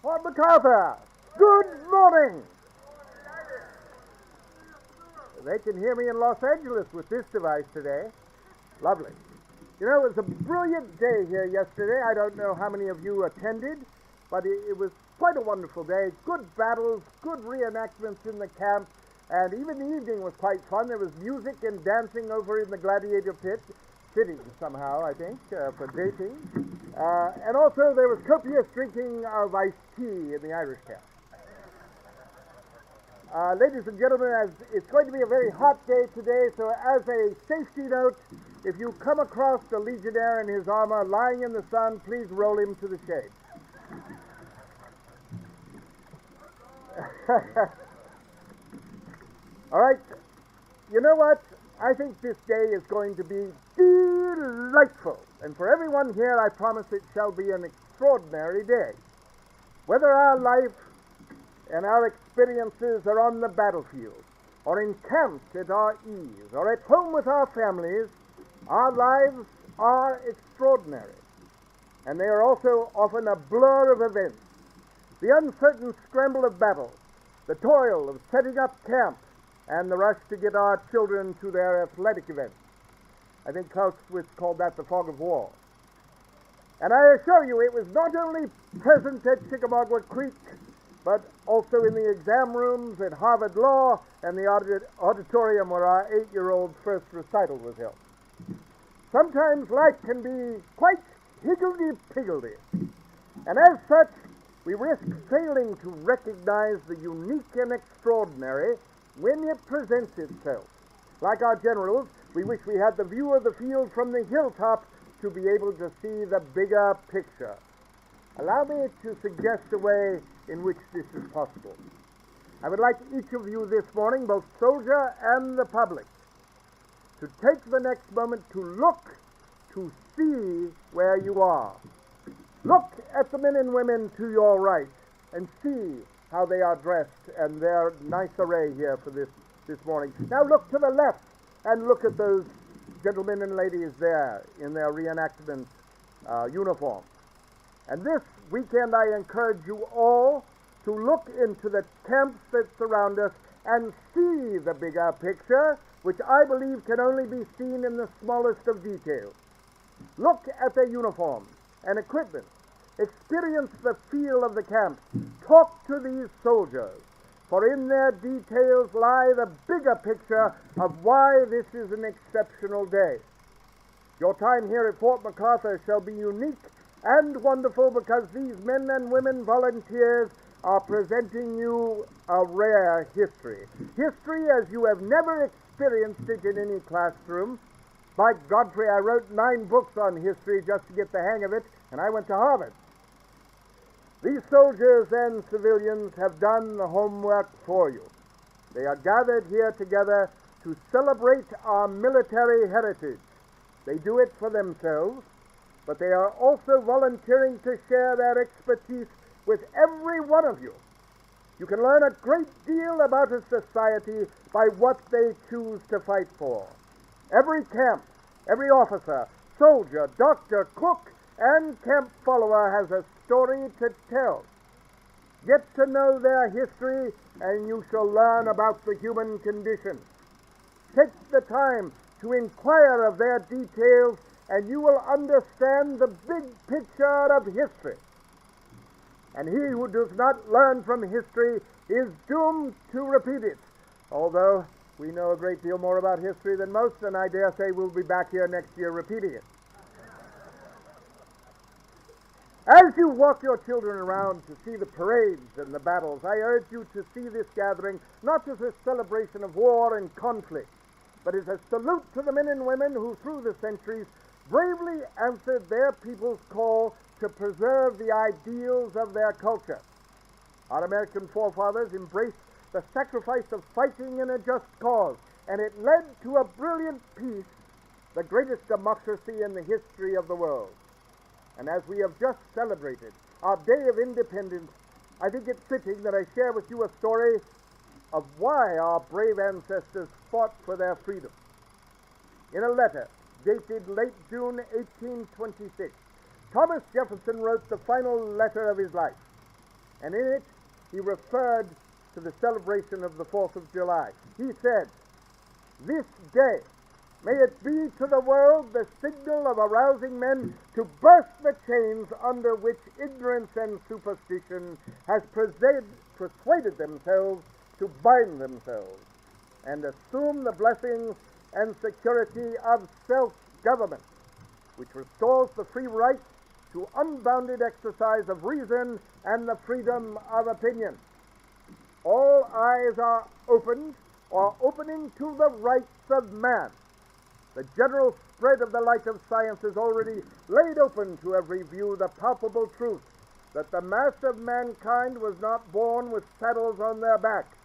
Fort MacArthur, good morning. They can hear me in Los Angeles with this device today. Lovely. You know, it was a brilliant day here yesterday. I don't know how many of you attended, but it was quite a wonderful day. Good battles, good reenactments in the camp, and even the evening was quite fun. There was music and dancing over in the gladiator pit, fitting somehow, I think, for dating. And also there was copious drinking of iced tea in the Irish camp. Ladies and gentlemen, as it's going to be a very hot day today, so as a safety note, if you come across a legionnaire in his armor lying in the sun, please roll him to the shade. All right, you know what? I think this day is going to be delightful. And for everyone here, I promise it shall be an extraordinary day. Whether our life and our experiences are on the battlefield, or encamped at our ease, or at home with our families, our lives are extraordinary. And they are also often a blur of events. The uncertain scramble of battle, the toil of setting up camp, and the rush to get our children to their athletic events. I think Clausewitz called that the fog of war. And I assure you, it was not only present at Chickamauga Creek, but also in the exam rooms at Harvard Law and the auditorium where our 8-year-old's first recital was held. Sometimes life can be quite higgledy-piggledy, and as such, we risk failing to recognize the unique and extraordinary when it presents itself. Like our generals, we wish we had the view of the field from the hilltop to be able to see the bigger picture. Allow me to suggest a way in which this is possible. I would like each of you this morning, both soldier and the public, to take the next moment to look, to see where you are. Look at the men and women to your right and see how they are dressed and their nice array here for this morning. Now look to the left and look at those gentlemen and ladies there in their reenactment uniforms. And this weekend I encourage you all to look into the camps that surround us and see the bigger picture, which I believe can only be seen in the smallest of details. Look at their uniforms and equipment. Experience the feel of the camp. Talk to these soldiers, for in their details lie the bigger picture of why this is an exceptional day. Your time here at Fort MacArthur shall be unique and wonderful because these men and women volunteers are presenting you a rare history. History as you have never experienced it in any classroom. By Godfrey, I wrote 9 books on history just to get the hang of it, and I went to Harvard. These soldiers and civilians have done the homework for you. They are gathered here together to celebrate our military heritage. They do it for themselves, but they are also volunteering to share their expertise with every one of you. You can learn a great deal about a society by what they choose to fight for. Every camp, every officer, soldier, doctor, cook, and camp follower has a story to tell. Get to know their history, and you shall learn about the human condition. Take the time to inquire of their details, and you will understand the big picture of history. And he who does not learn from history is doomed to repeat it, although we know a great deal more about history than most, and I dare say we'll be back here next year repeating it. As you walk your children around to see the parades and the battles, I urge you to see this gathering not as a celebration of war and conflict, but as a salute to the men and women who through the centuries bravely answered their people's call to preserve the ideals of their culture. Our American forefathers embraced the sacrifice of fighting in a just cause, and it led to a brilliant peace, the greatest democracy in the history of the world. And as we have just celebrated our Day of Independence, I think it fitting that I share with you a story of why our brave ancestors fought for their freedom. In a letter dated late June 1826, Thomas Jefferson wrote the final letter of his life. and in it he referred to the celebration of the 4th of July. He said, "This day may it be to the world the signal of arousing men to burst the chains under which ignorance and superstition has persuaded themselves to bind themselves, and assume the blessings and security of self-government, which restores the free right to unbounded exercise of reason and the freedom of opinion. All eyes are opened or opening to the rights of man. The general spread of the light of science has already laid open to every view the palpable truth that the mass of mankind was not born with saddles on their backs,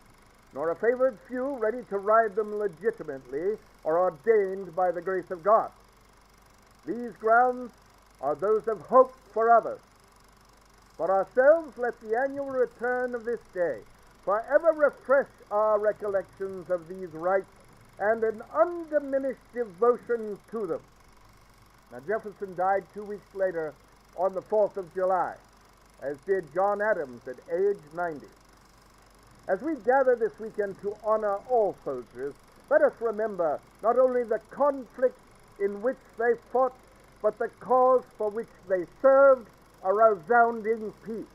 nor a favored few ready to ride them legitimately or ordained by the grace of God. These grounds are those of hope for others. For ourselves, let the annual return of this day forever refresh our recollections of these rights and an undiminished devotion to them." Now, Jefferson died 2 weeks later on the 4th of July, as did John Adams at age 90. As we gather this weekend to honor all soldiers, let us remember not only the conflict in which they fought, but the cause for which they served, a resounding peace.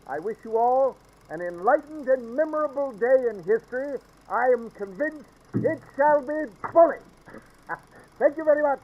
I wish you all an enlightened and memorable day in history. I am convinced it shall be bully. Thank you very much.